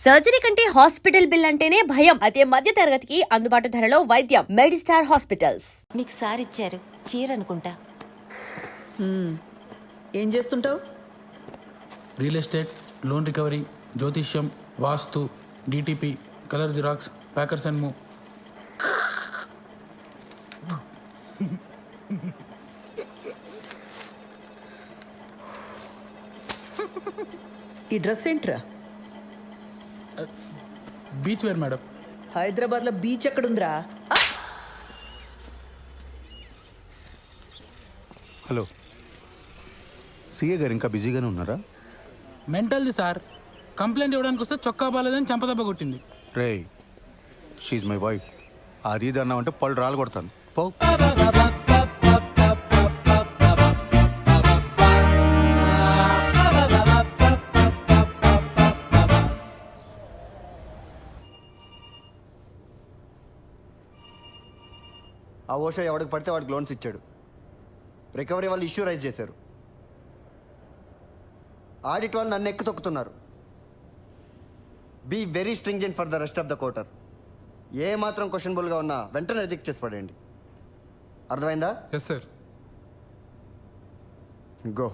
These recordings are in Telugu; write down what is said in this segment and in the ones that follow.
సర్జరీ కంటే హాస్పిటల్ బిల్ అంటేనే భయం. అదే మధ్య తరగతికి అందుబాటు ధరలో వైద్యం. Medistar hospitals. మీకు సార్ ఇచ్చారు చీర అనుకుంటా. ఏం చేస్తుంటావు? రియల్ ఎస్టేట్, లోన్ రికవరీ, జ్యోతిష్యం, vastu, DTP, colour xerox, packers and move. ఈ డ్రెస్ ఏంట్రా? Beach wear madam. హైదరాబాద్లో బీచ్ ఎక్కడుందిరా? హలో, సీఏ గారు ఇంకా బిజీగానే ఉన్నారా? మెంటల్ది సార్. కంప్లైంట్ ఇవ్వడానికి వస్తే చొక్కా బాలేదని చంపదెబ్బ కొట్టింది. రే, షీఈ్ మై వైఫ్. అది ఇది అన్నామంటే పళ్ళు రాలు కొడతాను. పో. ఆ ఓషో ఎవడికి పడితే వాడికి లోన్స్ ఇచ్చాడు. రికవరీ వాళ్ళు ఇష్యూ రైజ్ చేశారు. ఆడిట్ వాళ్ళు నన్ను ఎక్కి తొక్కుతున్నారు. Be very stringent for the rest of the quarter. ఏ మాత్రం క్వశ్చనబుల్గా ఉన్నా వెంటనే రిజెక్ట్ చేసి పడేయండి. అర్థమైందా? Yes sir. గో.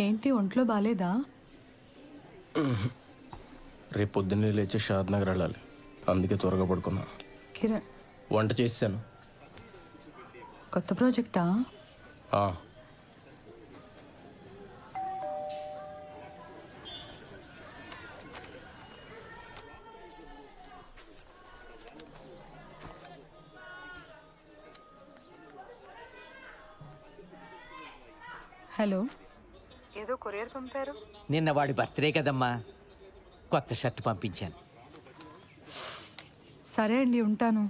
ఏంటి ఒంట్లో బాలేదా? రేపు పొద్దున్నే లేచి షాద్ నగర్ వెళ్ళాలి, అందుకే త్వరగా పడుకున్నా. కిరణ్, వంట చేశాను. కొత్త ప్రాజెక్టా? హలో, ఏదో కొరియర్ పంపారు. నిన్న వాడి బర్త్డే కదమ్మా, కొత్త షర్ట్ పంపించాను. సరే అండి, ఉంటాను.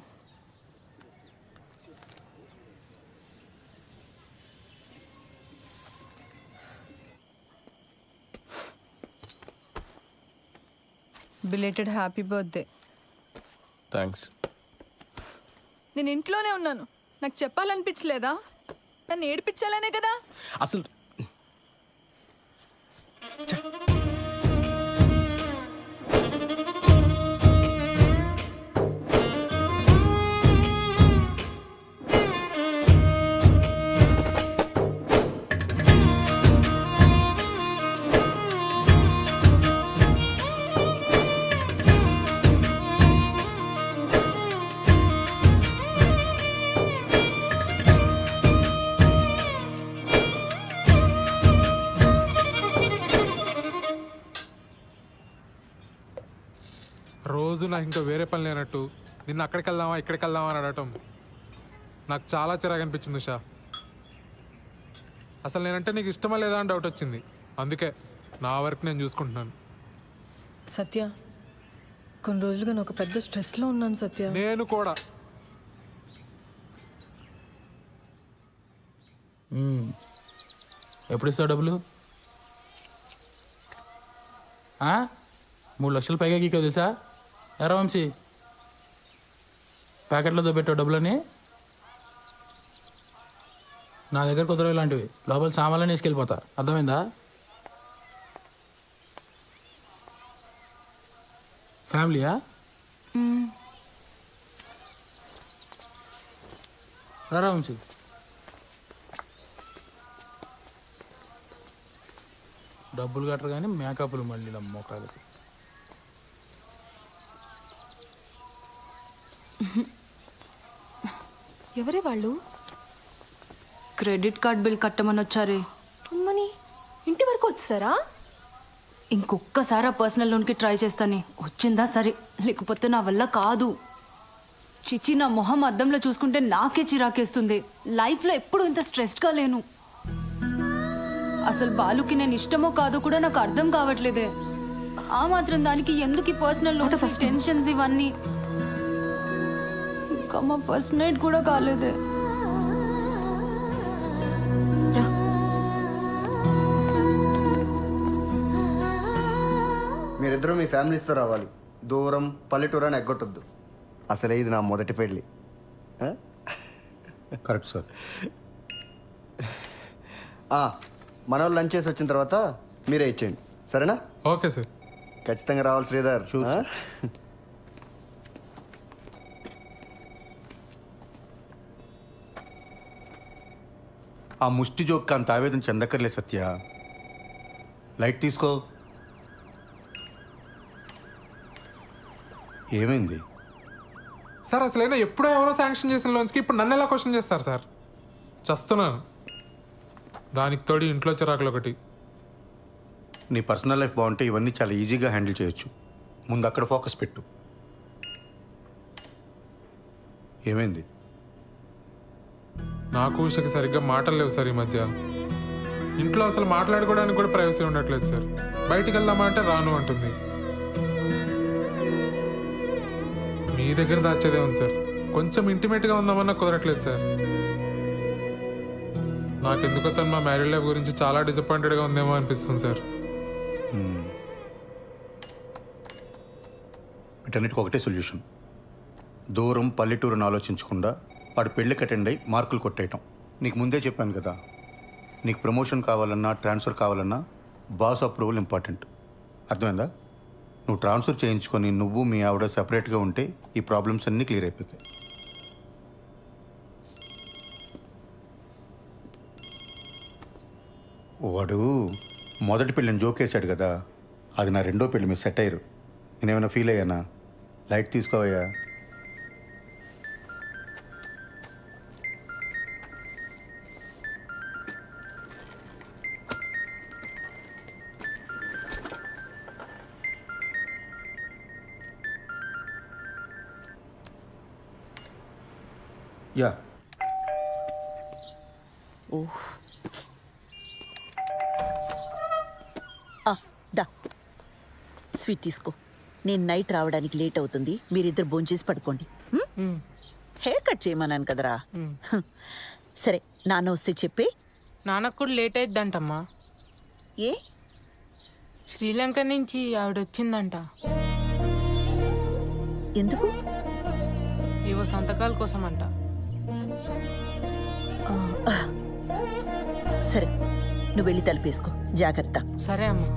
Belated happy birthday. థ్యాంక్స్. నేను ఇంట్లోనే ఉన్నాను, నాకు చెప్పాలనిపించలేదా? నన్ను ఏడిపించాలనే కదా. అసలు రోజు నాకు ఇంకా వేరే పని లేనట్టు నిన్న అక్కడికి వెళ్దామా ఇక్కడికి వెళ్దామా అని అడగటం నాకు చాలా చిరాకు అనిపించింది ఉషా. అసలు నేనంటే నీకు ఇష్టమా లేదా అని డౌట్ వచ్చింది. అందుకే నా వరకు నేను చూసుకుంటున్నాను. సత్య, కొన్ని రోజులుగా నేను ఒక పెద్ద స్ట్రెస్లో ఉన్నాను సత్య. నేను కూడా. ఎప్పుడు ఇస్తావు డబ్బులు? 3 లక్షలు పైగా గీకో తెలుసా? ఎరా వంశీ, ప్యాకెట్లో దొబ్బెట్టావు డబ్బులని. నా దగ్గర కుదరవు ఇలాంటివి. లోపల సామాన్లని వేసుకెళ్ళిపోతా, అర్థమైందా? ఫ్యామిలీయా? రా వంశీ. డబ్బులు కట్టరు కానీ మేకప్లు మళ్ళీ మొక్కలకి. ఎవరే వాళ్ళు? క్రెడిట్ కార్డ్ బిల్ కట్టమని వచ్చారే. అమ్మని, ఇంటి వరకు వచ్చారా? ఇంకొక్కసారి ఆ పర్సనల్ లోన్కి ట్రై చేస్తానే. వచ్చిందా సరే, లేకపోతే నా వల్ల కాదు. చిచి, నా మొహం అద్దంలో చూసుకుంటే నాకే చిరాకేస్తుంది. లైఫ్లో ఎప్పుడు ఇంత స్ట్రెస్డ్గా లేను. అసలు బాలుకి నేను ఇష్టమో కాదో కూడా నాకు అర్థం కావట్లేదే. ఆ మాత్రం దానికి ఎందుకు ఈ పర్సనల్ లోన్స్, టెన్షన్స్ ఇవన్నీ? ఇంకా మా ఫస్ట్ నైట్ కూడా కాలేదే. మీరు మీరిద్దరూ మీ ఫ్యామిలీస్తో రావాలి. దూరం పల్లెటూరు అని ఎగ్గొట్టొద్దు. అసలే ఇది నా మొదటి పెళ్ళి. ఆ? Correct sir. మన వాళ్ళు లంచ్ చేసి వచ్చిన తర్వాత మీరే ఇచ్చేయండి, సరేనా? Okay sir. ఖచ్చితంగా రావాలి శ్రీధర్. Sure, sir. ఆ ముష్టి జోక్ అంత ఆవేదన చెందక్కర్లే సత్య. లైట్ తీసుకో. ఏమైంది? సార్ అసలైనా ఎప్పుడో ఎవరో శాంక్షన్ చేసిన లోన్స్కి ఇప్పుడు నన్ను ఎలా క్వశ్చన్ చేస్తారు సార్? చస్తున్నాను. దానికి తోడి ఇంట్లో చిరాకులు ఒకటి. నీ పర్సనల్ లైఫ్ బాగుంటే ఇవన్నీ చాలా ఈజీగా హ్యాండిల్ చేయొచ్చు. ముందు అక్కడ ఫోకస్ పెట్టు. ఏమైంది? నాకు ఉషకి సరిగ్గా మాటలు లేవు సార్ ఈ మధ్య. ఇంట్లో అసలు మాట్లాడుకోవడానికి కూడా ప్రైవసీ ఉండట్లేదు సార్. బయటికి వెళ్దామా అంటే రాను అంటుంది. మీ దగ్గర దాచేదే ఉంది సార్. కొంచెం ఇంటిమేట్గా ఉందామన్నా కుదరట్లేదు సార్. నాకెందుకో తను మా మ్యారీడ్ లైఫ్ గురించి చాలా డిసప్పాయింటెడ్గా ఉందేమో అనిపిస్తుంది సార్. వీటన్నిటికి ఒకటే సొల్యూషన్. దూరం పల్లెటూరుని ఆలోచించకుండా వాడు పెళ్ళికి అటెండ్ అయ్యి మార్కులు కొట్టేయటం. నీకు ముందే చెప్పాను కదా, నీకు ప్రమోషన్ కావాలన్నా ట్రాన్స్ఫర్ కావాలన్నా బాస్ అప్రూవల్ ఇంపార్టెంట్. అర్థమైందా? నువ్వు ట్రాన్స్ఫర్ చేయించుకొని నువ్వు మీ ఆవిడ సెపరేట్గా ఉంటే ఈ ప్రాబ్లమ్స్ అన్నీ క్లియర్ అయిపోతాయి. వాడు మొదటి పెళ్ళిని జోకేశాడు కదా, అది నా రెండో పెళ్ళి మీరు సెట్ అయ్యారు. నేనేమైనా ఫీల్ అయ్యానా? లైట్ తీసుకోవయ్యా. యా. దా స్వీట్ తీసుకో. నేను నైట్ రావడానికి లేట్ అవుతుంది, మీరిద్దరు భోంచేసి పడుకోండి. హెయిర్ కట్ చేయమన్నాను కదరా. సరే, నాన్న వస్తే చెప్పి. నాన్నకు కూడా లేట్ అయిద్దంటమ్మా. ఏ? శ్రీలంక నుంచి ఆవిడ వచ్చిందంట. ఎందుకు? ఏవో సంతకాల కోసం అంట. సరే, నువ్వు వెళ్ళి తలుపేసుకో. జాగ్రత్త. సరే అమ్మా.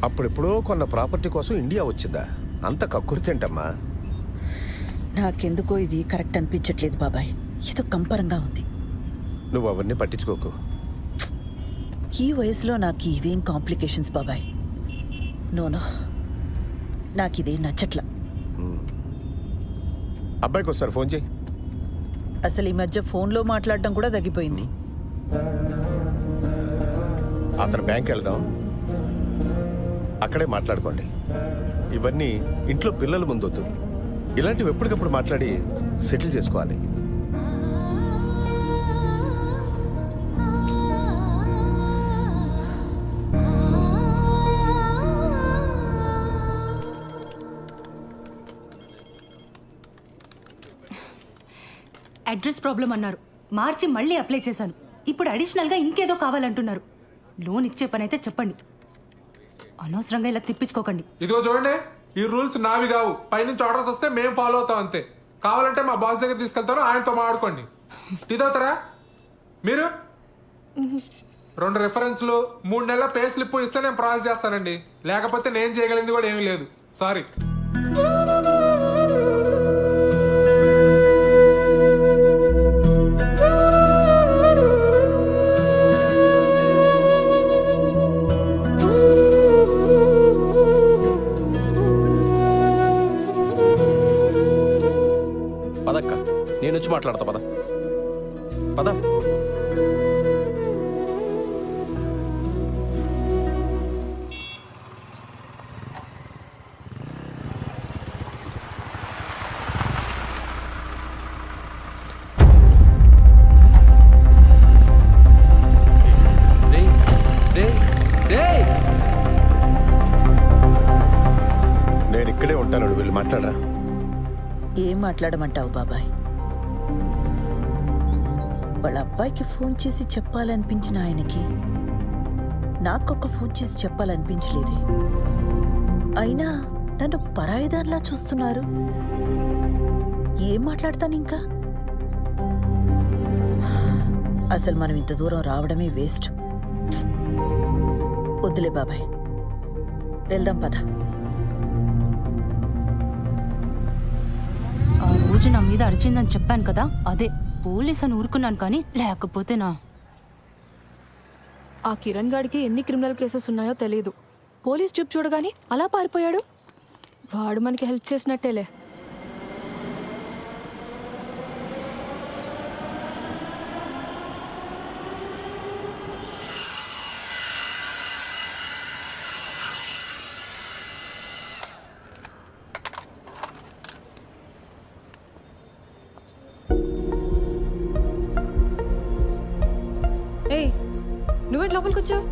అప్పుడెప్పుడో కొన్న ప్రాపర్టీ కోసం ఇండియా వచ్చిందా? అంత కక్కుర్తేంటమ్మా? నాకెందుకో ఇది కరెక్ట్ అనిపించట్లేదు బాబాయ్. ఏదో కంపరంగా ఉంది. నువ్వు అవన్నీ పట్టించుకోకు. ఈ వయసులో నాకు ఇవేం కాంప్లికేషన్స్ బాబాయ్. నోనో, నాకు ఇదేం నచ్చట్లా. అబ్బాయికి ఒకసారి ఫోన్ చేయి. అసలు ఈ మధ్య ఫోన్లో మాట్లాడడం కూడా తగ్గిపోయింది. అతను బ్యాంక్ వెళ్దాం, అక్కడే మాట్లాడుకోండి. ఇవన్నీ ఇంట్లో పిల్లల ముందొద్దు. ఇలాంటివి ఎప్పటికప్పుడు మాట్లాడి సెటిల్ చేసుకోవాలి. అడ్రస్ ప్రాబ్లం అన్నారు, మార్చి మళ్ళీ అప్లై చేశాను. ఇప్పుడు అడిషనల్గా ఇంకేదో కావాలంటున్నారు. లోన్ ఇచ్చే పని అయితే చెప్పండి, అనవసరంగా ఇలా తిప్పించుకోకండి. ఇదిగో చూడండి, ఈ రూల్స్ నావి కావు. పైనుంచి ఆర్డర్స్ వస్తే మేము ఫాలో అవుతాం అంతే. కావాలంటే మా బాస్ దగ్గర తీసుకెళ్తాను, ఆయనతో మాట్లాడుకోండి. ఇదవుతారా మీరు? 2 రిఫరెన్స్లు 3 నెలల పే స్లిప్ ఇస్తే నేను ప్రాసెస్ చేస్తానండి. లేకపోతే నేను చేయగలిగింది కూడా ఏమీ లేదు. సారీ. పదక్క, నేను వచ్చి మాట్లాడతా. పద పద. ఉంటారు, వీళ్ళు మాట్లాడరా. ఏం మాట్లాడమంటావు బాబాయ్? వాళ్ళ అబ్బాయికి ఫోన్ చేసి చెప్పాలనిపించిన ఆయనకి నాకొక్క ఫోన్ చేసి చెప్పాలనిపించలేదే. అయినా నన్ను పరాయిదానిలా చూస్తున్నారు. ఏం మాట్లాడతాను ఇంకా? అసలు మనం ఇంత దూరం రావడమే వేస్ట్. వద్దులే బాబాయ్, వెళ్దాం పద. ఆ రోజు నా మీద అరిచిందని చెప్పాను కదా, అదే పోలీస్ అని ఊరుకున్నాను, కానీ లేకపోతే నా ఆ కిరణ్ గాడికి ఎన్ని క్రిమినల్ కేసెస్ ఉన్నాయో తెలియదు. పోలీస్ చూపు చూడగానే అలా పారిపోయాడు. వాడు మనకి హెల్ప్ చేసినట్టేలే. ఏయ్, నువ్వేంటి లోపలికి వచ్చావు?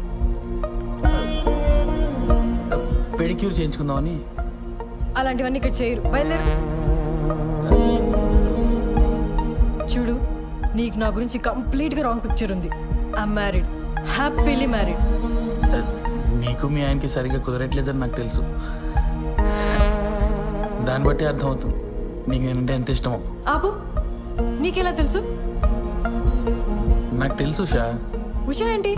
పెడిక్యూర్ చేయించుకుందామని. అలాంటివన్నీ ఇక్కడ చేయరు, బయలుదేరు. చూడు, నీకు నా గురించి కంప్లీట్గా రాంగ్ పిక్చర్ ఉంది. I'm married, happily married. నీకు మీ ఆయనకి సరిగ్గా కుదరట్లేదని నాకు తెలుసు. దాన్ని బట్టి అర్థమవుతుంది నీకు నేనంటే ఎంత ఇష్టమో. ఆపు, నీకెలా తెలుసు? నాకు తెలుసు షా. ఉషా ఏంటి?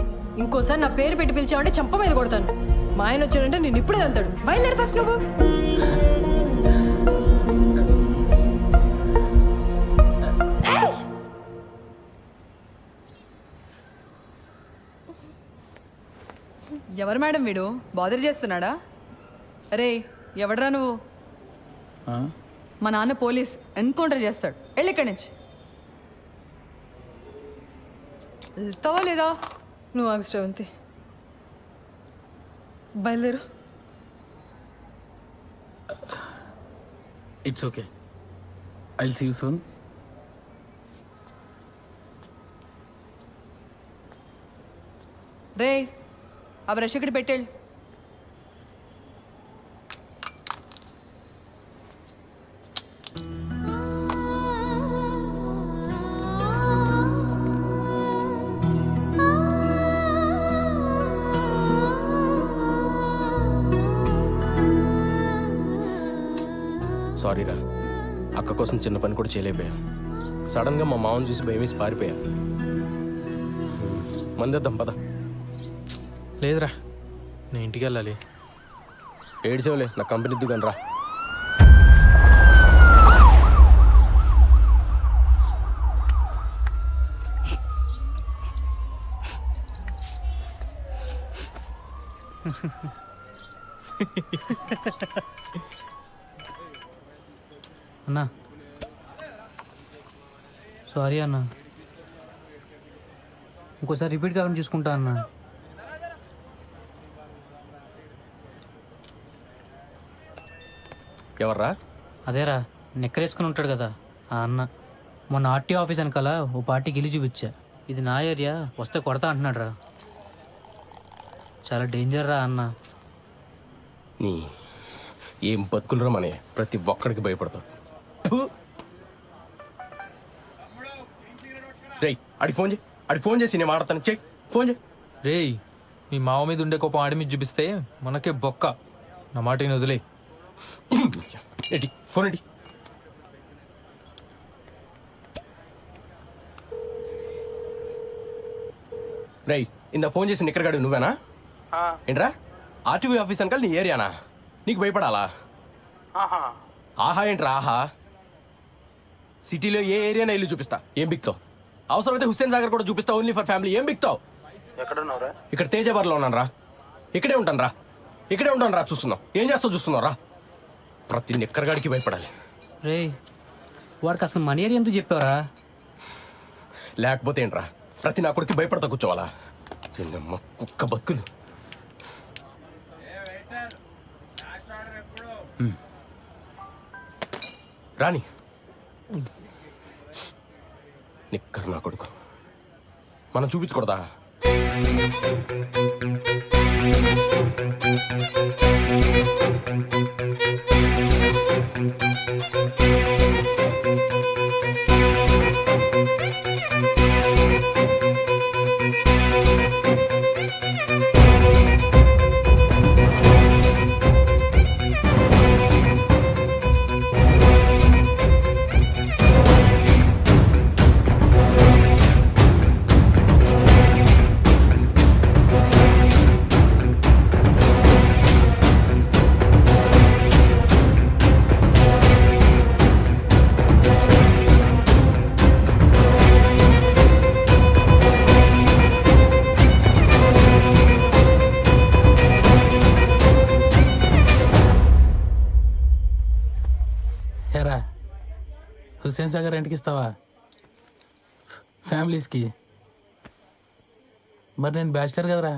ఇంకోసారి నా పేరు పెట్టి పిలిచావంటే చంప మీద కొడతాను. మా ఆయన వచ్చాడంటే నేను ఇప్పుడే అంటాడు. బయలుదేరి ఫస్ట్ నువ్వు. ఎవరు మేడం వీడు? బాదర్ చేస్తున్నాడా? రే, ఎవడరా నువ్వు? మా నాన్న పోలీస్, ఎన్కౌంటర్ చేస్తాడు. వెళ్ళి ఇక్కడి నుంచి. వెళ్తావా లేదా? నువ్వు ఆగు శ్రవంతి, బయలుదేరు. It's okay, I'll see you soon. రే, ఆ బ్రష్ ఇక్కడ పెట్టేళ్ళు. సారీరా, అక్క కోసం చిన్న పని కూడా చేయలేకపోయా. సడన్గా మా మామని చూసి భయమేసి పారిపోయా. మందేద్దాం పద. లేదురా, నేను ఇంటికి వెళ్ళాలి. ఏడ్చేవలే, నా కంపెనీ దిగాను రా. అన్నా సారీ అన్నా, ఇంకోసారి రిపీట్ కాకుండా చూసుకుంటా అన్నా. ఎవర్రా? అదేరా, నెక్కరేసుకుని ఉంటాడు కదా ఆ అన్న. మొన్న ఆర్టీ ఆఫీస్ వెనకాల ఓ పార్టీకి ఇల్లు చూపించా. ఇది నా ఏరియా, వస్తే కొడతా అంటున్నాడు రా. చాలా డేంజర్ రా అన్న. నీ ఏం బతుకులరా మనే, ప్రతి ఒక్కడికి భయపడతాడు. రేయ్, అడిగి ఫోన్ చేయి, అడిగి ఫోన్ చేసి నేను మాడతాను. చెయ్యి, ఫోన్ చేయి. రేయ్, మీ మావ మీద ఉండే కోపం ఆడి మీద చూపిస్తే మనకే బొక్క. నా మాట వదిలే. ఏంటి ఫోన్ ఏంటి? రేయ్, ఇంత ఫోన్ చేసి నిక్కరగాడు నువ్వేనా? ఏంట్రా, ఆర్టీవీ ఆఫీస్ అంకల్ నీ ఏరియానా? నీకు భయపడాలా? ఆహా ఏంట్రా ఆహా? సిటీలో ఏ ఏరియానా ఇల్లు చూపిస్తా, ఏం బిక్తావు? అవసరమైతే హుస్సేన్ సాగర్ కూడా చూపిస్తా, ఓన్లీ ఫర్ ఫ్యామిలీ. ఏం బిక్తావు? ఇక్కడ తేజాబార్లో ఉన్నాను రా. ఇక్కడే ఉంటాను రా, ఇక్కడే ఉంటాను రా. చూస్తున్నావు, ఏం చేస్తావు చూస్తున్నావు రా. ప్రతి నిక్కరగాడికి భయపడాలి. రే, వాడికి అసలు మనీ ఏరియా ఎందుకు చెప్పావరా? లేకపోతే ఏంట్రా, ప్రతి నా కొడుకు భయపడతా కూర్చోవాలా? చిన్నమ్మ కుక్క బతుకులు. రాని నిక్కర్ నా కొడుకు, మనం చూపించకూడదా? ఎరా హుస్సేన్ సాగర్ రెంట్కి ఇస్తావా ఫ్యామిలీస్కి? మరి నేను బ్యాచిలర్ కదరా.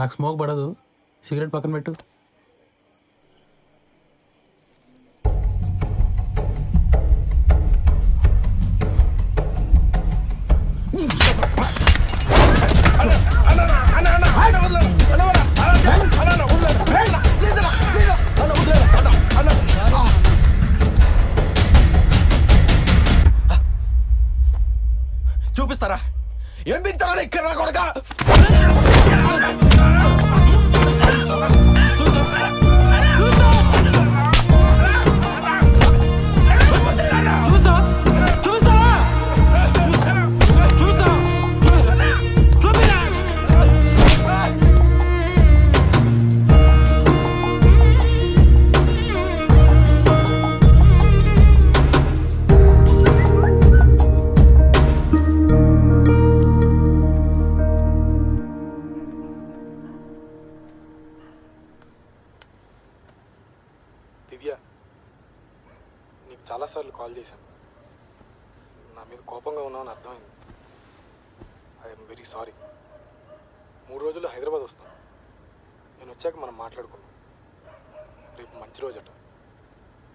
నాకు స్మోక్ పడదు, సిగరెట్ పక్కన పెట్టు. చూపిస్తారా ఏం బిగుతారా ఇక్కడ కొడక? దివ్య, నీకు చాలాసార్లు కాల్ చేశాను. నా మీద కోపంగా ఉన్నావని అర్థమైంది. I'm very sorry. 3 రోజుల్లో హైదరాబాద్ వస్తాను. నేను వచ్చాక మనం మాట్లాడుకుందాం. రేపు మంచి రోజట.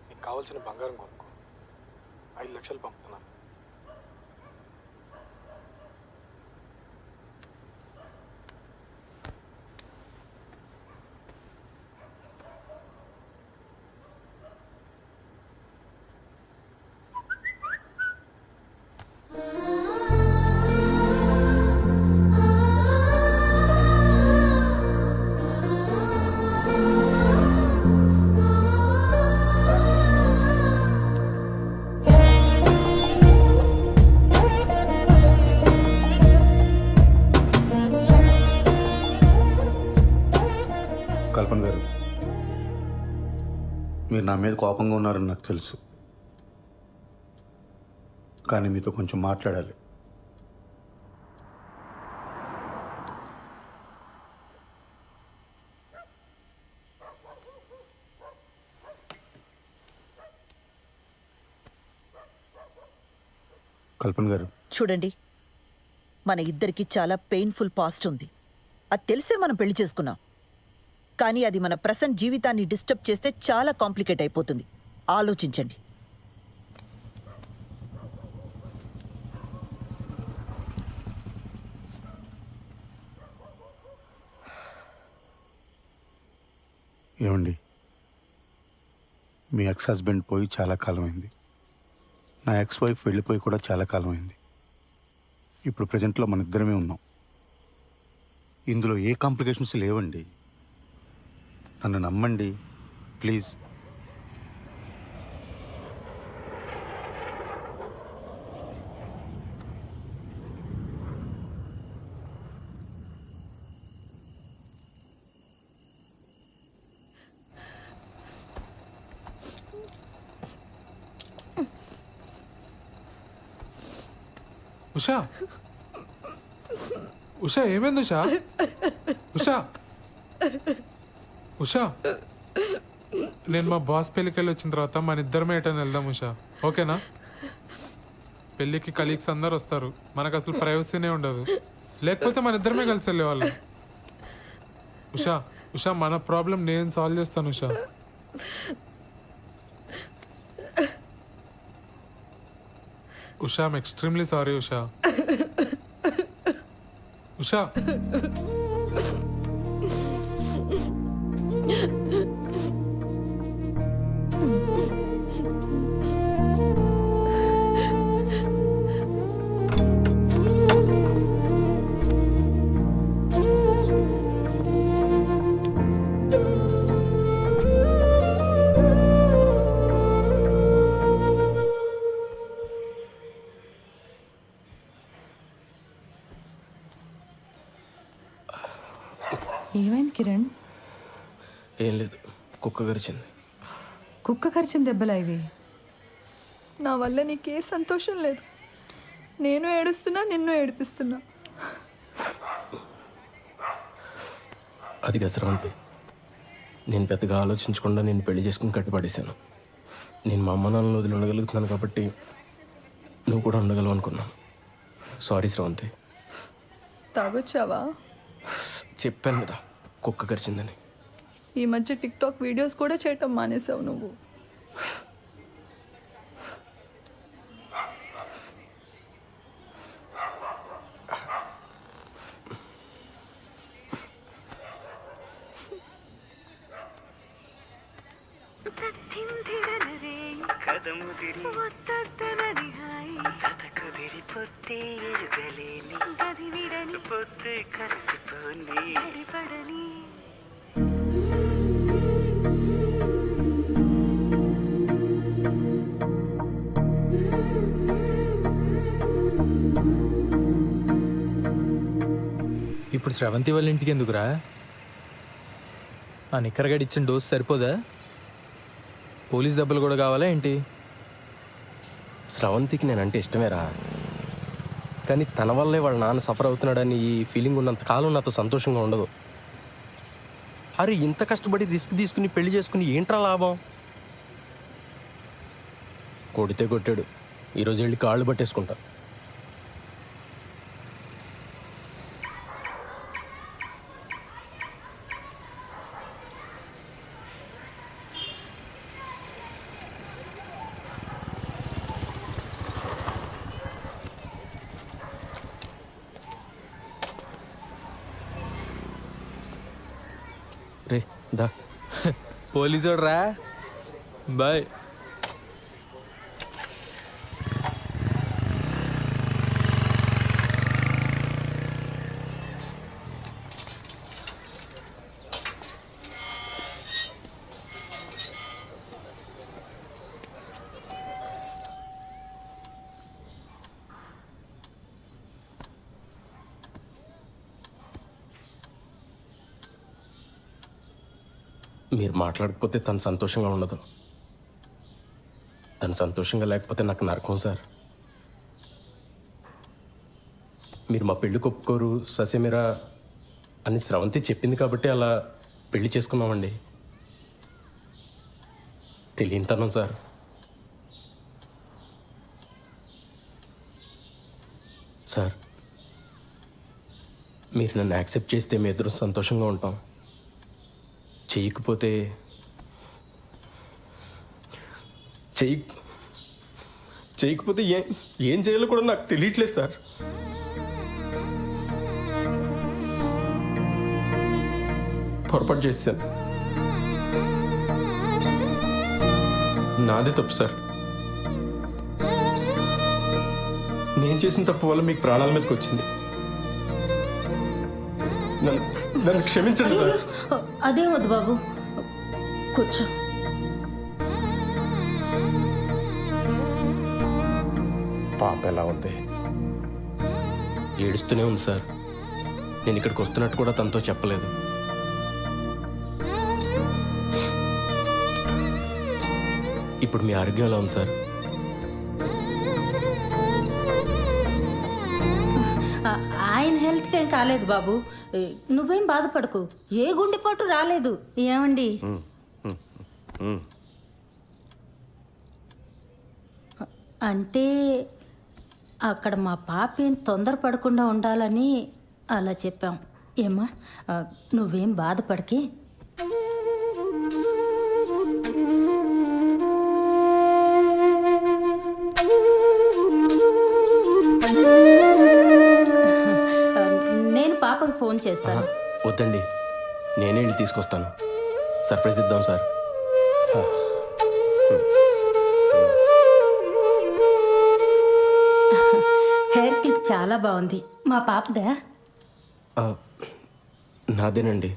నీకు కావాల్సిన బంగారం కొనుక్కో. 5 లక్షలు పంపుతున్నాను. కల్పన గారు, మీరు నా మీద కోపంగా ఉన్నారని నాకు తెలుసు, కానీ మీతో కొంచెం మాట్లాడాలి. కల్పన గారు, చూడండి, మన ఇద్దరికి చాలా పెయిన్ఫుల్ పాస్ట్ ఉంది. అది తెలిసే మనం పెళ్లి చేసుకున్నాం. కానీ అది మన ప్రెసెంట్ జీవితాన్ని డిస్టర్బ్ చేస్తే చాలా కాంప్లికేట్ అయిపోతుంది. ఆలోచించండి. ఏమండి, మీ ఎక్స్ హస్బెండ్ పోయి చాలా కాలం అయింది. నా ఎక్స్ వైఫ్ వెళ్ళిపోయి కూడా చాలా కాలం అయింది. ఇప్పుడు ప్రజెంట్లో మన ఇద్దరమే ఉన్నాం. ఇందులో ఏ కాంప్లికేషన్స్ లేవండి. నన్ను నమ్మండి ప్లీజ్. ఉషా, ఉషా ఏమైంది? ఉషా, ఉషా, ఉషా, నేను మా బాస్ పెళ్ళికి వెళ్ళి వచ్చిన తర్వాత మన ఇద్దరమే ఎటని వెళ్దాం ఉషా, ఓకేనా? పెళ్ళికి కలీగ్స్ అందరు వస్తారు, మనకు అసలు ప్రైవసీనే ఉండదు. లేకపోతే మన ఇద్దరమే కలిసి వెళ్ళేవాళ్ళం. ఉషా, ఉషా, మన ప్రాబ్లం నేను సాల్వ్ చేస్తాను Usha. Usha, I'm extremely sorry Usha. Usha, ఏమైంది కిరణ్? ఏం లేదు, కుక్క గరిచింది. కుక్క కరిచిన దెబ్బలా ఇవి? నా వల్ల నీకే సంతోషం లేదు. నేను ఏడుస్తున్నా, నిన్ను ఏడిపిస్తున్నా. అది గసరంపి నేను పెద్దగా ఆలోచించకుండా నేను పెళ్లి చేసుకుని కట్టుపడేశాను. నేను మా అమ్మ నాన్నలు వదిలి ఉండగలుగుతున్నాను కాబట్టి నువ్వు కూడా ఉండగలవు అనుకున్నాను. సారీ స్రవంతి. తాగొచ్చావా? చెప్పాను కదా కుక్క కరిచిందని. ఈ మధ్య టిక్టాక్ వీడియోస్ కూడా చేయటం మానేసావు నువ్వు. ఇప్పుడు స్రవంతి వాళ్ళ ఇంటికి ఎందుకురా? ఆ నిక్కరగడి ఇచ్చిన డోస్ సరిపోదా? పోలీస్ దెబ్బలు కూడా కావాలా ఏంటి? స్రవంతికి నేనంటే ఇష్టమేరా, కానీ తన వల్లే వాళ్ళ నాన్న సఫర్ అవుతున్నాడని ఈ ఫీలింగ్ ఉన్నంత కాలం నాతో సంతోషంగా ఉండదు. అరే ఇంత కష్టపడి రిస్క్ తీసుకుని పెళ్లి చేసుకుని ఏంట్రా లాభం? కొడితే కొట్టాడు, ఈరోజు వెళ్ళి కాళ్ళు పట్టేసుకుంటా. రే దా. పోలీసు రా. బాయ్. మీరు మాట్లాడకపోతే తను సంతోషంగా ఉండదు. తను సంతోషంగా లేకపోతే నాకు నరకం సార్. మీరు మా పెళ్ళికి ఒప్పుకోరు ససేమిరా అని స్రవంతి చెప్పింది కాబట్టి అలా పెళ్లి చేసుకున్నామండి. తెలియనితనం సార్. సార్ మీరు నన్ను యాక్సెప్ట్ చేస్తే మీ ఇద్దరు సంతోషంగా ఉంటాం. చేయకపోతే ఏం చేయాలో కూడా నాకు తెలియట్లేదు సార్. పొరపాటు చేశాను, నాదే తప్పు సార్. నేను చేసిన తప్పు వల్ల మీకు ప్రాణాల మీదకి వచ్చింది. నన్ను క్షమించండి సార్. అదే వద్దు బాబు, కూర్చో. పాప ఎలా ఉంది? ఏడుస్తూనే ఉంది సార్. నేను ఇక్కడికి వస్తున్నట్టు కూడా తనతో చెప్పలేదు. ఇప్పుడు మీ ఆరోగ్యం ఎలా ఉంది సార్? ఆయన హెల్త్కి ఏం కాలేదు బాబు, నువ్వేం బాధపడకు. ఏ గుండెపోటు రాలేదు. ఏమండి అంటే అక్కడ మా పాప ఏం తొందరపడకుండా ఉండాలని అలా చెప్పాం. ఏమ్మా నువ్వేం బాధపడకి. నేను పాపకు ఫోన్ చేస్తాను. వద్దండి, నేనే వెళ్ళి తీసుకొస్తాను. సర్ప్రైజ్ ఇద్దాం సార్. హెయిర్ క్లిప్ చాలా బాగుంది. మా పాపదా? నాదేనండి.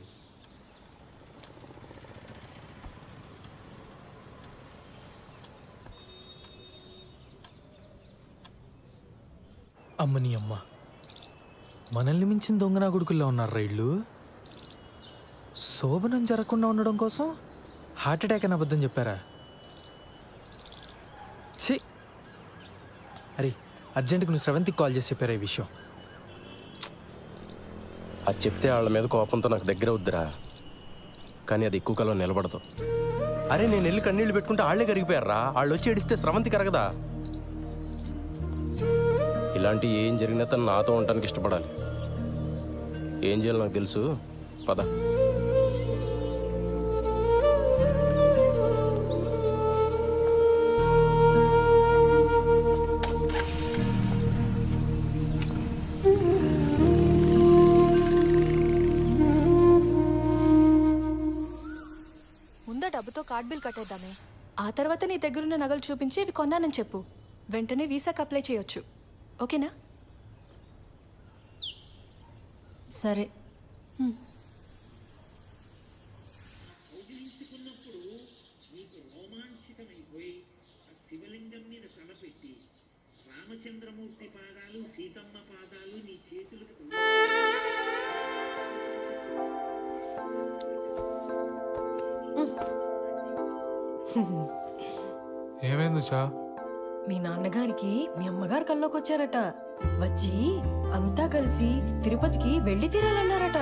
అమ్మని అమ్మ, మనల్ని మించిన దొంగనా గుడుకుల్లో ఉన్నారు రైళ్ళు. శోభనం జరగకుండా ఉండడం కోసం హార్ట్ అటాక్ అని అబద్ధం చెప్పారా? ఛీ! అరే అర్జెంటుగా నువ్వు స్రవంతికి కాల్ చేసి చెప్పారా ఈ విషయం? అది చెప్తే వాళ్ళ మీద కోపంతో నాకు దగ్గర వద్దురా. కానీ అది ఎక్కువ కాలం నిలబడదు. అరే నేను వెళ్ళి కన్నీళ్ళు పెట్టుకుంటే వాళ్ళే కరిగిపోయారా, వాళ్ళు వచ్చి ఏడిస్తే స్రవంతి కరగదా? ఇలాంటి ఏం జరిగినా తను నాతో ఉండటానికి ఇష్టపడాలి. ఏం చేయాలి నాకు తెలుసు, పద. ముందా డబ్బుతో కార్డ్ బిల్ కట్టేద్దామే. ఆ తర్వాత నీ దగ్గరున్న నగలు చూపించి ఇవి కొన్నానని చెప్పు. వెంటనే వీసాకి అప్లై చేయొచ్చు. ఓకేనా? సరే. ఏమైంది ఉషా? మీ నాన్నగారికి మీ అమ్మగారు కల్లోకి వచ్చారట. వచ్చి అంతా కలిసి తిరుపతికి వెళ్ళి తీరాలన్నారట.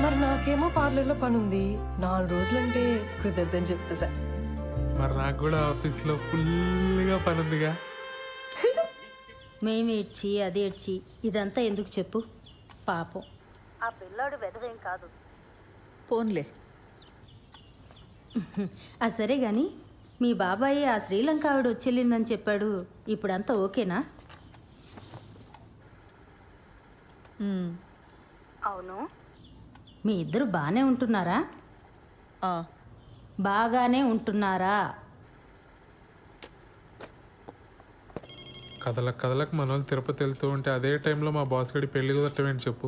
మరి నాకేమో పార్లర్లో పనుంది, 4 రోజులంటే కుదరదని చెప్పేసా. మరి నాకు కూడా ఆఫీస్లో ఫుల్గా పని ఉందిగా. మేము ఏడ్చి అది ఏడ్చి ఇదంతా ఎందుకు చెప్పు? పాపం ఆ పిల్లాడు వెదవేం కాదు. పోన్లే. సరే గాని మీ బాబాయ్ ఆ శ్రీలంక ఆవిడ వచ్చేళ్ళిందని చెప్పాడు. ఇప్పుడంతా ఓకేనా? అవును. మీ ఇద్దరు బాగానే ఉంటున్నారా? బాగానే ఉంటున్నారా? కథలకు మన వాళ్ళు తిరుపతి వెళ్తూ ఉంటే అదే టైంలో మా బాస్ గడి పెళ్లి కుదరటమేంటి చెప్పు.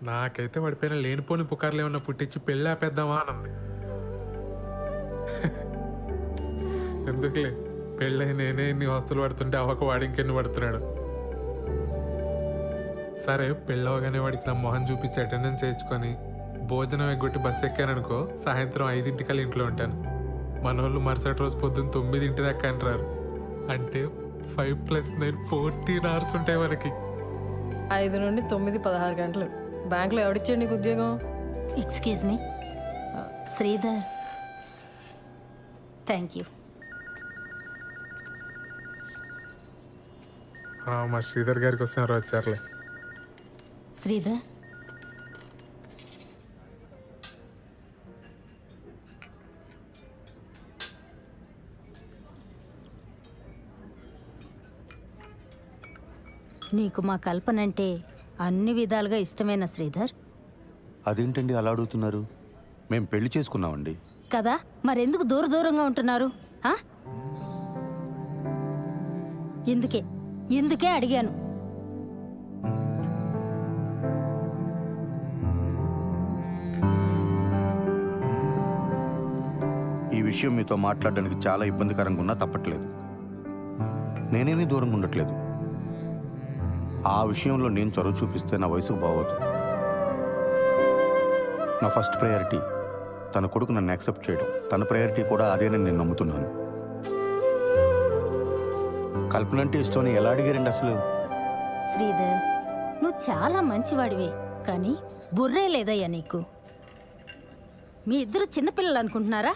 నాకైతే వాడిపైన లేనిపోని పుకార్లు ఏమన్నా పుట్టించి పెళ్ళి ఆపేద్దామా అనంది. ఎందుకులే, పెళ్ళై నేనే ఇన్ని వస్తువులు పడుతుంటే అవ్వక వాడి ఇంకెన్ని పడుతున్నాడు. సరే పెళ్ళవగానే వాడికి నా మొహం చూపించి అటెండెన్స్ వేయించుకొని భోజనం ఎగ్గొట్టి బస్సు ఎక్కాననుకో, సాయంత్రం 5 ఇంట్లో ఉంటాను. మన వాళ్ళు మరుసటి రోజు పొద్దున్న 9 దాకా అంటారు. అంటే 5 + 9 14 hours ఉంటాయి మనకి. 5 నుండి 9 16 గంటలు. బ్యాంకులో ఎవడిచ్చాడు నీకు ఉద్యోగం? Excuse me Sridhar. Thank you. మా శ్రీధర్ గారి కోసం ఎవరు వచ్చారులే. శ్రీధర్, నీకు మా కల్పన అంటే అన్ని విధాలుగా ఇష్టమేనా శ్రీధర్? అదేంటండి అలా అడుగుతున్నారు? మేము పెళ్లి చేసుకున్నామండి. కదా, మరెందుకు దూరంగా ఉంటున్నారు? ఎందుకే అడిగాను. ఈ విషయం మీతో మాట్లాడడానికి చాలా ఇబ్బందికరంగా ఉన్నా తప్పట్లేదు. నేనేమీ దూరంగా ఉండట్లేదు. ఆ విషయంలో నేను చొరవ చూపిస్తే నా వయసుకు బాగోదు. నా ఫస్ట్ ప్రయారిటీ తన కొడుకు నన్ను యాక్సెప్ట్ చేయడం. తన ప్రయారిటీ కూడా అదేనని నేను నమ్ముతున్నాను. కల్పన అంటే ఇష్టం ఎలా అడిగారండి అసలు? శ్రీధర్, నువ్వు చాలా మంచివాడివే, కానీ బుర్రే లేదయ్యా నీకు. మీ ఇద్దరు చిన్నపిల్లలు అనుకుంటున్నారా?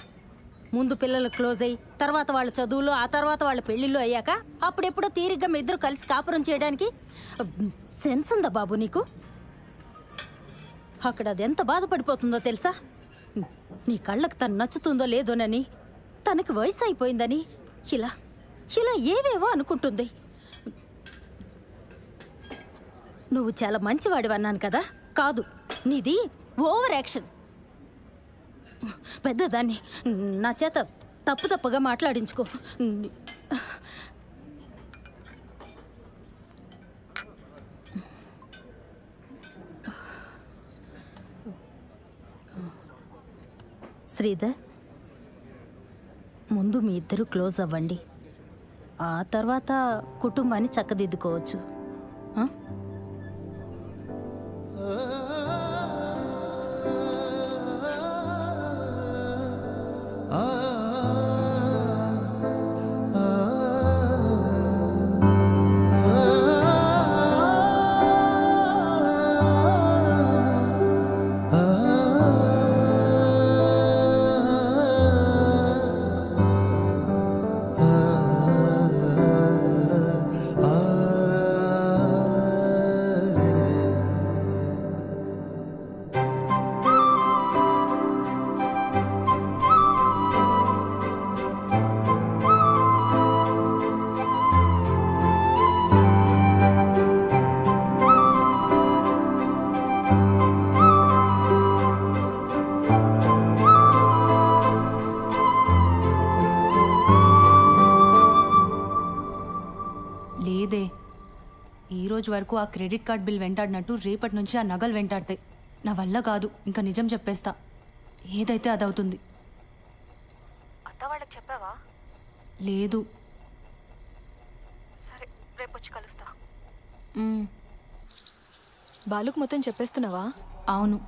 ముందు పిల్లలు క్లోజ్ అయ్యి తర్వాత వాళ్ళ చదువులు, ఆ తర్వాత వాళ్ళ పెళ్ళిళ్ళు అయ్యాక అప్పుడెప్పుడో తీరిగ్గా మీ ఇద్దరు కలిసి కాపురం చేయడానికి సెన్స్ ఉందా బాబు నీకు? అక్కడ అది ఎంత బాధపడిపోతుందో తెలుసా? నీ కళ్ళకు తను నచ్చుతుందో లేదోనని, తనకి వయసు అయిపోయిందని ఇలా ఏవేవో అనుకుంటుంది. నువ్వు చాలా మంచివాడివి అన్నాను కదా, కాదు, నీది ఓవర్ యాక్షన్. పెద్దదాన్ని నా చేత తప్పుగా మాట్లాడించుకో. శ్రీధర్, ముందు మీ ఇద్దరు క్లోజ్ అవ్వండి. ఆ తర్వాత కుటుంబాన్ని చక్కదిద్దుకోవచ్చు. రోజు వరకు ఆ క్రెడిట్ కార్డ్ బిల్ వెంటాడినట్టు రేపటి నుంచి ఆ నగలు వెంటాడతాయి. నా వల్ల కాదు, ఇంకా నిజం చెప్పేస్తా. ఏదైతే అదవుతుంది. అత్త వాళ్ళకి చెప్పావా? లేదు. సరే, రేపు వచ్చి కలుస్తా. బాలుకు మొత్తం చెప్పేస్తున్నావా? అవును,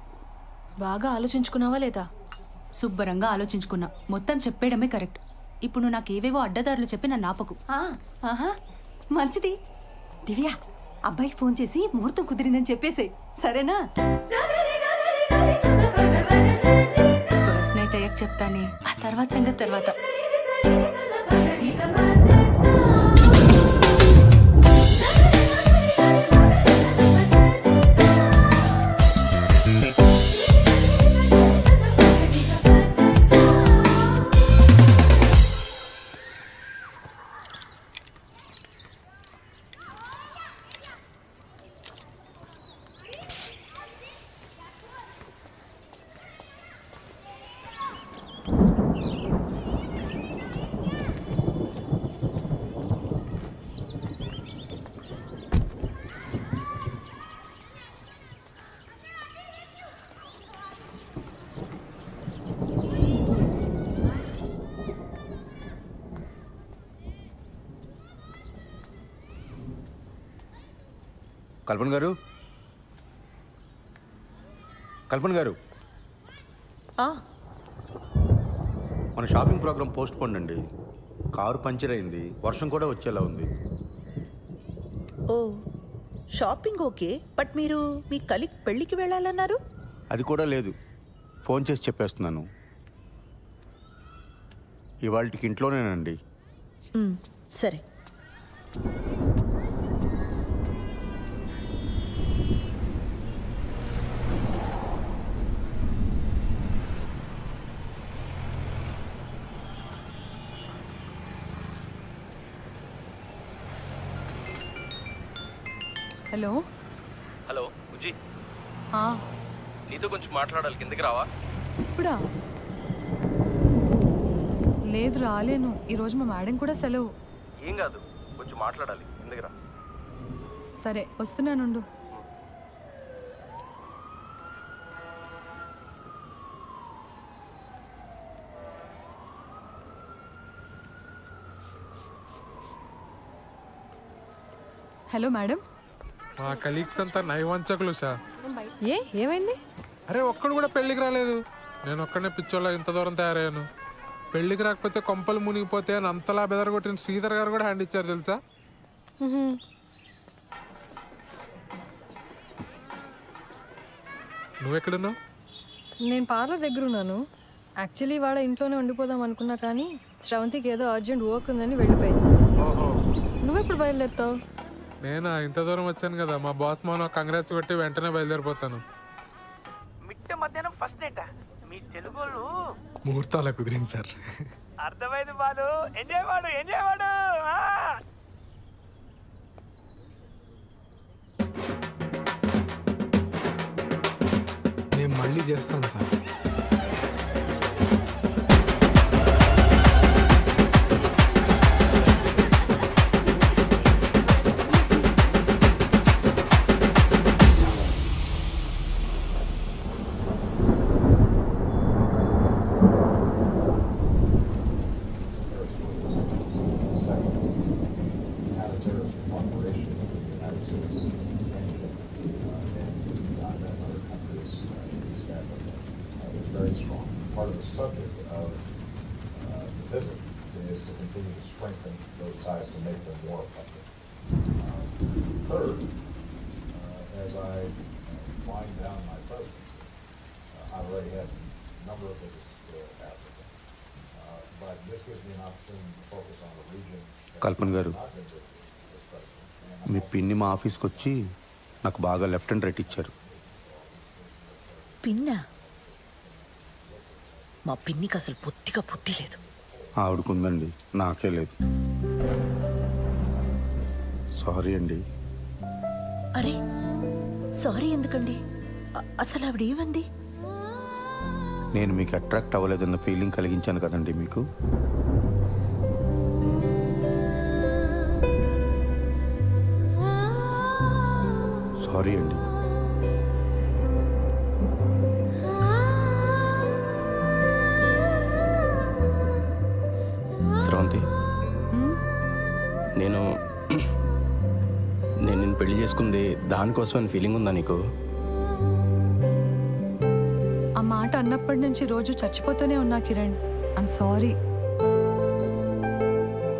బాగా ఆలోచించుకున్నావా లేదా? శుభ్రంగా ఆలోచించుకున్నా. మొత్తం చెప్పేయడమే కరెక్ట్. ఇప్పుడు నువ్వు నాకు ఏవేవో అడ్డదారులు చెప్పి నన్ను ఆపకు. ఆహా మంచిది. దివ్య, అబ్బాయికి ఫోన్ చేసి ముహూర్తం కుదిరిందని చెప్పేసేయ్, సరేనా? ఫస్ట్ నైట్ అయ్యాక చెప్తానే, ఆ తర్వాత సంగతి తర్వాత. కల్పన గారు, కల్పన గారు, మన షాపింగ్ ప్రోగ్రామ్ పోస్ట్ పోన్ అండి. కారు పంచర్ అయింది, వర్షం కూడా వచ్చేలా ఉంది. ఓ, షాపింగ్ ఓకే, బట్ మీరు మీ కలీగ్ పెళ్ళికి వెళ్ళాలన్నారు? అది కూడా లేదు, ఫోన్ చేసి చెప్పేస్తున్నాను. ఇవాళకి ఇంట్లోనేనండి. సరే. హలో. హలో బుజ్జి, ఆ, నీతో కొంచెం మాట్లాడాలి, కిందకి రావా? ఇప్పుడా? లేదు, రాలేను. ఈరోజు మా మేడం కూడా సెలవు. ఏం కాదు, కొంచెం మాట్లాడాలి, కిందకి రా. సరే, వస్తున్నానుండు. Hello madam. మా కలీగ్స్ అంతా నైవంచకులు సార్. ఏమైంది? అరే ఒక్కడు కూడా పెళ్ళికి రాలేదు. నేను ఒక్కడనే పిచ్చోళ్ళ ఇంత దూరం తయారయ్యాను. పెళ్ళికి రాకపోతే కొంపలు మునిగిపోతే అని అంతలా బెదరగొట్టిన శ్రీధర్ గారు కూడా హ్యాండ్ ఇచ్చారు తెలుసా. నువ్వెక్కడున్నావు? నేను పార్లర్ దగ్గర ఉన్నాను. యాక్చువల్లీ వాళ్ళ ఇంట్లోనే ఉండిపోదాం అనుకున్నా, కానీ శ్రవంతికి ఏదో అర్జెంట్ వర్క్ ఉందని వెళ్ళిపోయింది. నువ్వెప్పుడు బయలుదేరుతావు? నేనా, ఇంత దూరం వచ్చాను కదా, మా బాస్ మోన కంగ్రాట్స్ కొట్టి వెంటనే బయలుదేరిపోతాను. మిట్ట మధ్యాహ్నం ఫస్ట్ నైట్ మీ తెలుగులు ముహూర్తాల కుదిరింది సార్. అర్థమైంది బాలు. ఎంజాయ్ వాడు, ఎంజాయ్ వాడు. నేను మళ్ళీ చేస్తాను sir. very strong. Part of the subject of the visit is to continue to strengthen those ties to make them more effective. Third, as I wind down my presidency, I've already had a number of visits to Africa, but this gives me an opportunity to focus on a region that కల్పన గారు, I've not been visiting as president. మీ పిన్ని మా ఆఫీస్కి వచ్చి నాకు బాగా లెఫ్ట్ అండ్ రైట్ ఇచ్చారు. పిన్నా? మా పిన్నికి అసలు పొత్తిగా బుద్ధి లేదు. ఆవిడకుందండి, నాకే లేదు. సారీ అండి. అరే, సారీ ఎందుకండి? అసలు ఆవిడ ఏమంది? నేను మీకు అట్రాక్ట్ అవ్వలేదన్న ఫీలింగ్ కలిగించాను కదండి మీకు. సారీ అండి. స్రవంతి, నేను నిన్ను పెళ్లి చేసుకుంది దానికోసం అని ఫీలింగ్ ఉందా నీకు? ఆ మాట అన్నప్పటి నుంచి రోజు చచ్చిపోతూనే ఉన్నా కిరణ్. I'm sorry.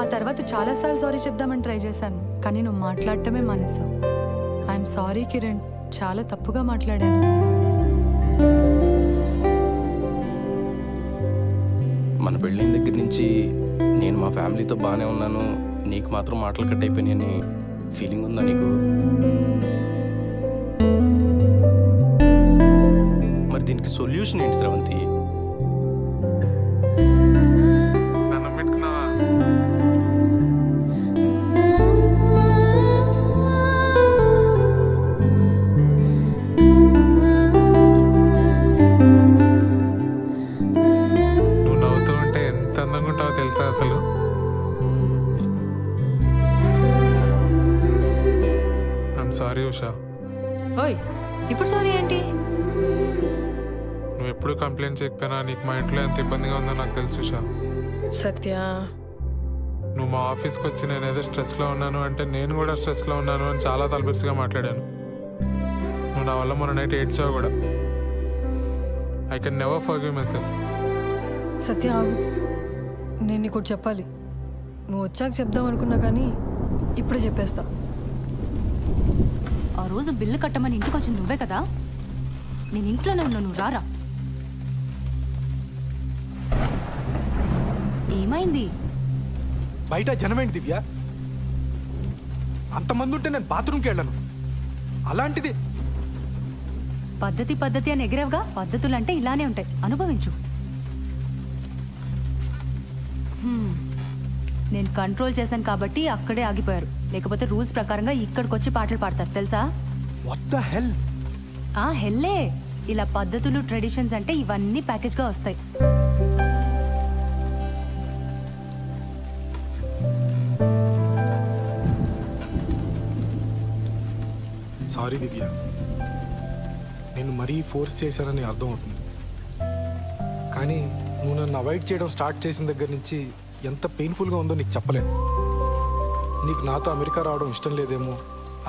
ఆ తర్వాత చాలాసార్లు సారీ చెప్దామని ట్రై చేశాను, కానీ నువ్వు మాట్లాడటమే మానేశావు. ఐఎమ్ సారీ కిరణ్, చాలా తప్పుగా మాట్లాడాను. మన పెళ్ళైన దగ్గర నుంచి నేను మా ఫ్యామిలీతో బాగానే ఉన్నాను, నీకు మాత్రం మాటలు కట్ అయిపోయినాయని ఫీలింగ్ ఉందా నీకు? మరి దీనికి సొల్యూషన్ ఏంటి స్రవంతి? నన్ను పెట్టుకున్నావా? నువ్వు నవ్వుతూ ఉంటే ఎంత అందంగా ఉంటావో తెలుసా అసలు. I'm sorry Usha. ఓయ్ ఇప్పుడు సారీ ఏంటి? నువ్వు ఎప్పుడు కంప్లైంట్ చేయకపోయినా నీకు మా ఇంట్లో ఎంత ఇబ్బందిగా ఉందో నాకు తెలుసు ఉషా. సత్య, నువ్వు మా ఆఫీస్కి వచ్చి నేనేదో స్ట్రెస్లో ఉన్నాను అంటే నేను కూడా స్ట్రెస్లో ఉన్నాను అని చాలా తలబిరుసుగా మాట్లాడాను. నువ్వు నా వల్ల మొన్న నైట్ ఏడ్చావు కూడా. I can never forgive myself. Satya ఆగు. నేను నీకు ఒకటి చెప్పాలి. నువ్వు వచ్చాక చెప్దాం అనుకున్నా కానీ ఇప్పుడే చెప్పేస్తా. ఆ రోజు బిల్లు కట్టమని ఇంటికి వచ్చింది నువ్వే కదా? నేను ఇంట్లోనే ఉన్నా, నువ్వు రారా. ఏమైంది? బయట జనమేంటి దివ్య? అంతమంది ఉంటే నేను బాత్రూమ్కి వెళ్ళను. అలాంటిది పద్ధతి అని ఎగిరేవుగా. పద్ధతులంటే ఇలానే ఉంటాయి, అనుభవించు. నేను కంట్రోల్ చేశాను కాబట్టి అక్కడే ఆగిపోయారు, లేకపోతే రూల్స్ ప్రకారంగా ఇక్కడికి వచ్చి పాటలు పాడతారు తెలుసా? What the hell? ఆ హెల్లే. ఇలా పద్ధతులు ట్రెడిషన్స్ అంటే ఇవన్నీ ప్యాకేజ్గా వస్తాయి. సారీ దివ్య, నేను మరీ ఫోర్స్ చేశానని అర్థం అవుతుంది. కానీ నువ్వు నన్ను అవాయిడ్ చేయడం స్టార్ట్ చేసిన దగ్గర నుంచి ఎంత పెయిన్ఫుల్గా ఉందో నీకు చెప్పలేను. నీకు నాతో అమెరికా రావడం ఇష్టం లేదేమో,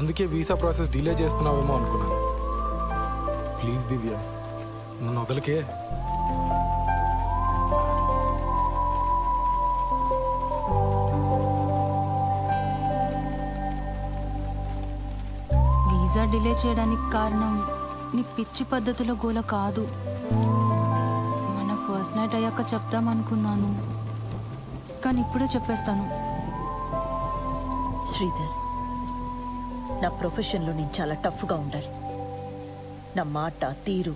అందుకే వీసా ప్రాసెస్ డిలే చేస్తున్నావేమో అనుకున్నాను. ప్లీజ్ దివ్య, నన్ను వదలకే. వీసా డిలే చేయడానికి కారణం నీ పిచ్చి పద్ధతిలో గోల కాదు. మన ఫస్ట్ నైట్ అయ్యాక చెప్దామనుకున్నాను, కానీ ఇప్పుడే చెప్పేస్తాను. శ్రీధర్, నా ప్రొఫెషన్లో నేను చాలా టఫ్గా ఉండాలి. నా మాట తీరు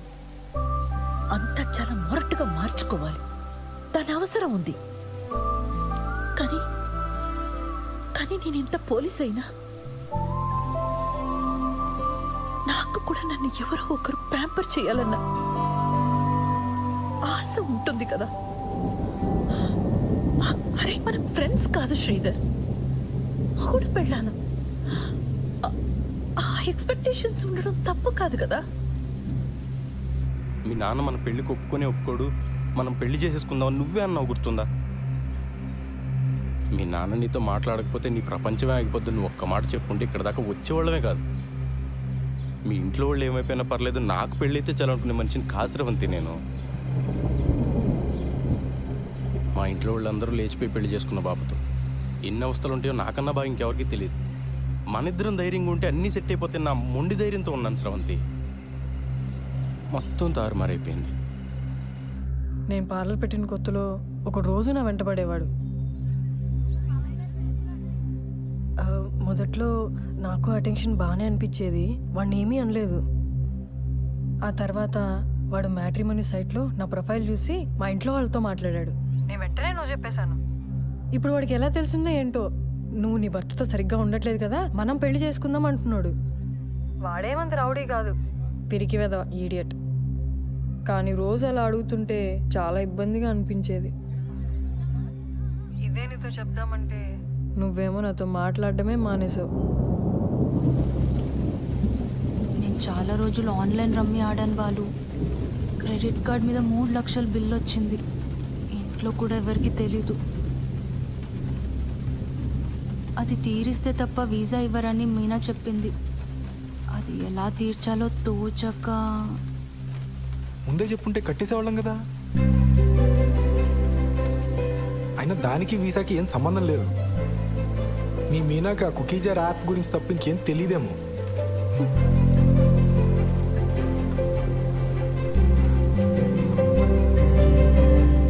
అంతా చాలా మొరటుగా మార్చుకోవాలి. దాని అవసరం ఉంది. కానీ కానీ నేను ఎంత పోలీస్ అయినా నాకు కూడా నన్ను ఎవరో ఒకరు ప్యాంపర్ చేయాలన్న ఆశ ఉంటుంది కదా. అరే మనం ఫ్రెండ్స్ కాదు శ్రీధర్, కూడా పెళ్ళాను. ఆ ఎక్స్పెక్టేషన్స్ ఉండడం తప్పు కాదు కదా. మీ నాన్న మన పెళ్ళికి ఒప్పుకోడు, మనం పెళ్లి చేసేసుకుందాం నువ్వే అన్నావు, గుర్తుందా? మీ నాన్న నీతో మాట్లాడకపోతే నీ ప్రపంచమే ఆగిపోద్దు. నువ్వు ఒక్క మాట చెప్పుకుంటే ఇక్కడ దాకా వచ్చేవాళ్ళమే కాదు. మీ ఇంట్లో వాళ్ళు ఏమైపోయినా పర్లేదు, నాకు పెళ్ళైతే చాలనుకునే మనిషిని కాసిరవంతి నేను. మా ఇంట్లో వాళ్ళందరూ లేచిపోయి పెళ్లి చేసుకున్న బాబుతో ఎన్ని అవస్థలు ఉంటాయో నాకన్నా బాగా ఇంకెవరికి తెలియదు. మన ఇద్దరం ధైర్యంగా ఉంటే అన్నీ సెట్ అయిపోతే నా మొండి ధైర్యంతో ఉన్నాను స్రవంతి. మొత్తం తారుమారైపోయింది. నేను పార్లర్ పెట్టిన కొత్తలో ఒక రోజు నా వెంటబడేవాడు. మొదట్లో నాకు అటెన్షన్ బాగానే అనిపించేది, వాడిని ఏమీ అనలేదు. ఆ తర్వాత వాడు మ్యాట్రిమోనీ సైట్లో నా ప్రొఫైల్ చూసి మా ఇంట్లో వాళ్ళతో మాట్లాడాడు. నేను వెంటనే నువ్వు చెప్పేశాను. ఇప్పుడు వాడికి ఎలా తెలిసిందో ఏంటో, నువ్వు నీ భర్తతో సరిగ్గా ఉండట్లేదు కదా, మనం పెళ్లి చేసుకుందాం అంటున్నాడు. వాడేమంత రౌడీ కాదు, పిరికి వెధవ, ఈడియట్. కానీ రోజు అలా అడుగుతుంటే చాలా ఇబ్బందిగా అనిపించేది. ఇదే నీతో చెప్దామంటే నువ్వేమో నాతో మాట్లాడడమే మానేసావు. నేను చాలా రోజులు ఆన్లైన్ రమ్మీ ఆడాను బాలు. క్రెడిట్ కార్డ్ మీద 3 లక్షల బిల్లు వచ్చింది. ఇంట్లో కూడా ఎవరికి తెలీదు. అది తీరిస్తే తప్ప వీసా ఇవ్వరని మీనా చెప్పింది. అది ఎలా తీర్చాలో తోచక. ముందే చెప్పుంటే కట్టేసేవాళ్ళం కదా. అయినా దానికి వీసాకి ఏం సంబంధం లేదు. మీ మీనాక కుకీజార్ యాప్ గురించి తప్ప ఇంకేం తెలియదేమో.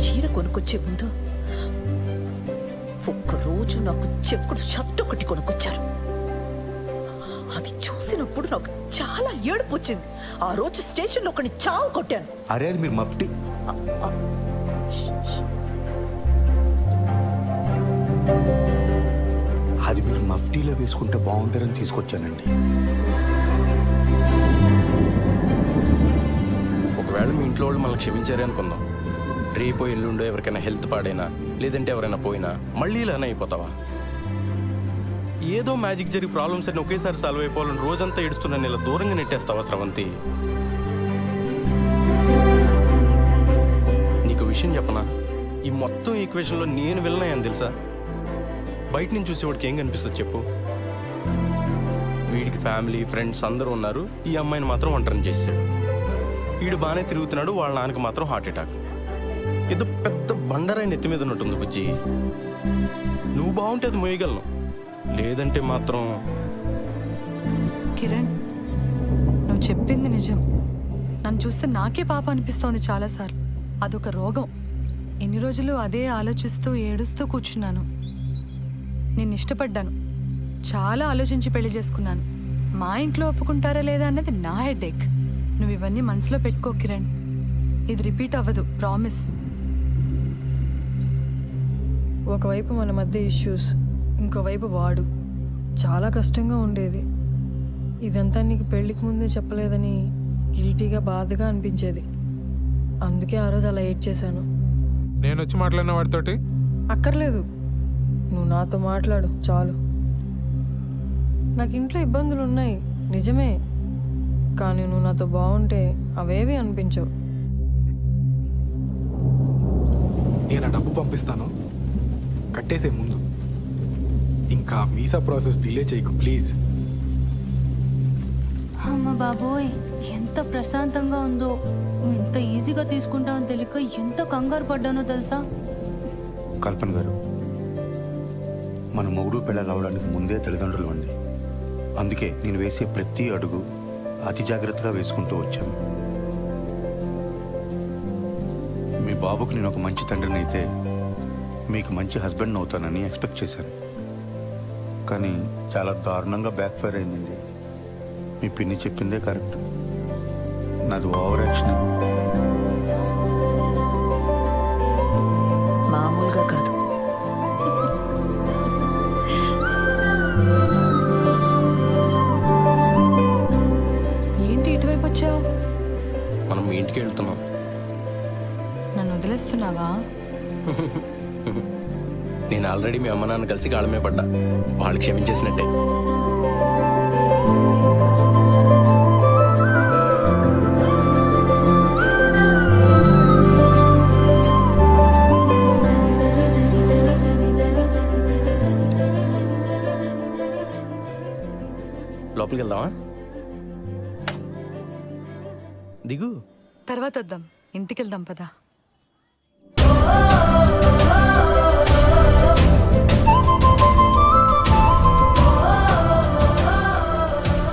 చీర కొనుక్కొచ్చే ముందు ఒక్కరోజు నాకు చెక్కుడు షర్ట్ ఒకటి కొనుక్కొచ్చారు. అది చూసినప్పుడు నాకు చాలా ఏడుపు వచ్చింది. ఆ రోజు స్టేషన్లో ఒకని చావు కొట్టాను. అరే అది మీరు మఫ్టీ. అది మీరు మఫ్టీలో వేసుకుంటే బాగుంటారని తీసుకొచ్చానండి. ఒకవేళ మీ ఇంట్లో వాళ్ళు మనల్ని క్షమించారే అనుకుందాం. రేపో ఎల్లుండో ఎవరికైనా హెల్త్ పాడైనా లేదంటే ఎవరైనా పోయినా మళ్ళీ ఇలానే అయిపోతావా? ఏదో మ్యాజిక్ జరిగి ప్రాబ్లమ్స్ అన్ని ఒకేసారి సాల్వ్ అయిపోవాలని రోజంతా ఏడుస్తున్నా ఇలా దూరంగా నెట్టేస్తావా స్రవంతి? నీకు విషయం చెప్పనా, ఈ మొత్తం ఈక్వేషన్లో నేను విలనయ్యాను తెలుసా? బయట నుంచి చూసేవాడికి ఏం కనిపిస్తుంది చెప్పు? వీడికి ఫ్యామిలీ ఫ్రెండ్స్ అందరూ ఉన్నారు, ఈ అమ్మాయిని మాత్రం ఒంటరిని చేసాడు. వీడు బాగానే తిరుగుతున్నాడు, వాళ్ళ నాన్నకి మాత్రం హార్ట్ అటాక్. ఏదో పెద్ద బండరాయి నెత్తి మీద ఉన్నట్టుంది బుజ్జి. నువ్వు బాగుంటే అది మోయగలను, లేదంటే మాత్రం. కిరణ్, నువ్వు చెప్పింది నిజం. నన్ను చూస్తే నాకే పాప అనిపిస్తోంది చాలాసార్లు. అదొక రోగం. ఎన్ని రోజులు అదే ఆలోచిస్తూ ఏడుస్తూ కూర్చున్నాను. నేను ఇష్టపడ్డాను, చాలా ఆలోచించి పెళ్లి చేసుకున్నాను. మా ఇంట్లో ఒప్పుకుంటారా లేదా అన్నది నా హెడేక్. నువ్వు ఇవన్నీ మనసులో పెట్టుకో కిరణ్. ఇది రిపీట్ అవ్వదు, ప్రామిస్. ఒకవైపు మన మధ్య ఇష్యూస్, ఇంకోవైపు వాడు. చాలా కష్టంగా ఉండేది. ఇదంతా నీకు పెళ్ళికి ముందే చెప్పలేదని గిల్టీగా బాధగా అనిపించేది. అందుకే ఆ రోజు అలా ఏడ్ చేశాను. నేను వచ్చి మాట్లాడిన వాడితోటి అక్కర్లేదు, నువ్వు నాతో మాట్లాడు చాలు. నాకు ఇంట్లో ఇబ్బందులు ఉన్నాయి నిజమే, కానీ నువ్వు నాతో బాగుంటే అవేవి అనిపించవు. నేను ఆ డబ్బు పంపిస్తాను, కట్టేసే ముందు. ఇంకా వీసా ప్రాసెస్ డిలే చేయకు ప్లీజ్. అమ్మ బాబోయ్, ఎంత ప్రశాంతంగా ఉందో. నువ్వు ఇంత ఈజీగా తీసుకుంటావని తెలియక ఎంత కంగారు పడ్డానో తెలుసా? కల్పన గారు, మన మొగుడు పిల్లలు అవడానికి ముందే తల్లిదండ్రులు అండి. అందుకే నేను వేసే ప్రతి అడుగు అతి జాగ్రత్తగా వేసుకుంటూ వచ్చాను. మీ బాబుకు నేను ఒక మంచి తండ్రిని అయితే మీకు మంచి హస్బెండ్ అవుతానని ఎక్స్పెక్ట్ చేశాను. కానీ చాలా దారుణంగా బ్యాక్ ఫైర్ అయిందండి. మీ పిన్ని చెప్పిందే కరెక్ట్, నాది ఓవర్ యాక్షన్. మామూలుగా కాదు. ఏంటి ఇటువైపు వచ్చావు? మనం మీ ఇంటికి వెళ్తున్నాం. నన్ను వదిలేస్తున్నావా? నేను ఆల్రెడీ మీ అమ్మ నాన్న కలిసి కాళ్ళమే పడ్డా, వాళ్ళు క్షమించేసినట్టే. లోపలికి వెళ్దామా? దిగు. తర్వాత వద్దాం, ఇంటికి వెళ్దాం పదా.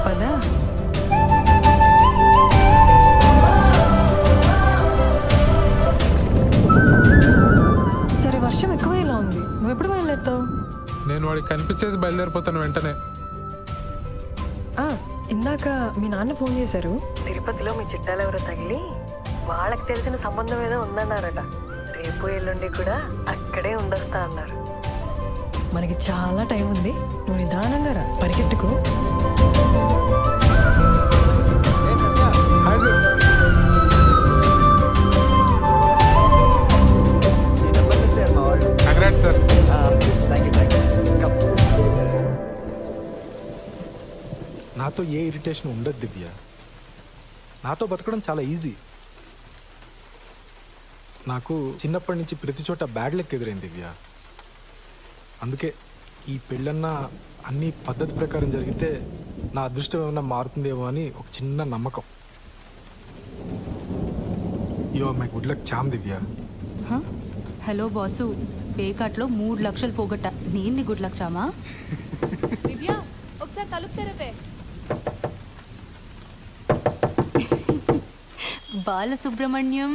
పదా. సరే, వర్షం ఎక్కువ ఇలా ఉంది, నువ్వు ఎప్పుడు బయలుదేరుతావు? నేను వాడికి కనిపించేసి బయలుదేరిపోతాను వెంటనే. ఇందాక మీ నాన్న ఫోన్ చేశారు. తిరుపతిలో మీ చుట్టాలు ఎవరో తగిలి వాళ్ళకి తెలిసిన సంబంధం ఏదో ఉందన్నారట. రేపు ఎల్లుండి కూడా అక్కడే ఉండొస్తా అన్నారు. మనకి చాలా టైం ఉంది, నువ్వు నిదానంగా రా, పరిగెట్టుకు. సార్ నాతో ఏ ఇరిటేషన్ ఉండదు దివ్య. నాతో బతకడం చాలా ఈజీ. నాకు చిన్నప్పటి నుంచి ప్రతి చోట బ్యాడ్ లెక్ ఎదురైంది దివ్య. అందుకే ఈ పెళ్ళన్న అన్ని పద్ధతి ప్రకారం జరిగితే నా అదృష్టం ఏమైనా మారుతుందేమో అని ఒక చిన్న నమ్మకం. You are my good luck charm Divya. Hello boss, pay కట్లో 3 లక్షలు పోగొట్ట. నేను గుడ్ లక్ చామా? దివ్య ఒకసారి తలుపు తెరవే. Balasubrahmanyam.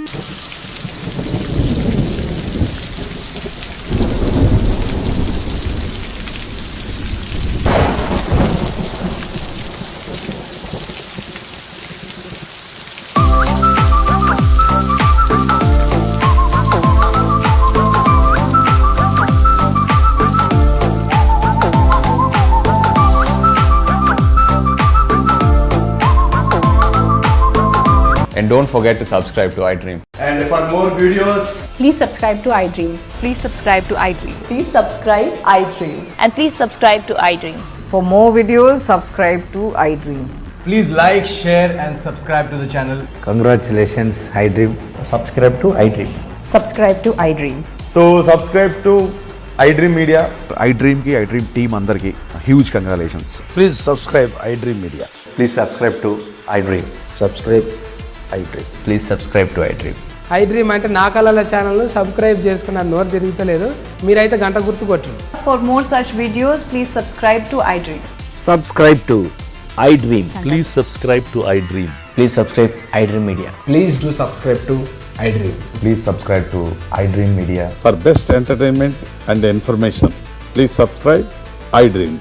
And don't forget to subscribe to iDream. And for more videos, Please subscribe to iDream. Please subscribe to iDream. Please subscribe iDream. And please subscribe to iDream. For more videos, subscribe to iDream. Please like, share and subscribe to the channel. Congratulations, iDream. Subscribe to iDream. Subscribe to iDream. So subscribe to iDream Media. iDream ki iDream team andarki huge congratulations. please subscribe iDream Media. Please subscribe to iDream. Subscribe iDream. Please subscribe to iDream. iDream అంటే నా కళల ఛానల్ సబ్స్క్రైబ్ చేసుకున్న నోరు తిరుగుతలేదు. మీరైతే గంట గుర్తు కొట్టండి. For more such videos, please subscribe to iDream. Subscribe to iDream. Please subscribe to iDream. Please subscribe iDream Media. Please do subscribe to iDream. Please subscribe to iDream Media. For best entertainment and information, please subscribe iDream.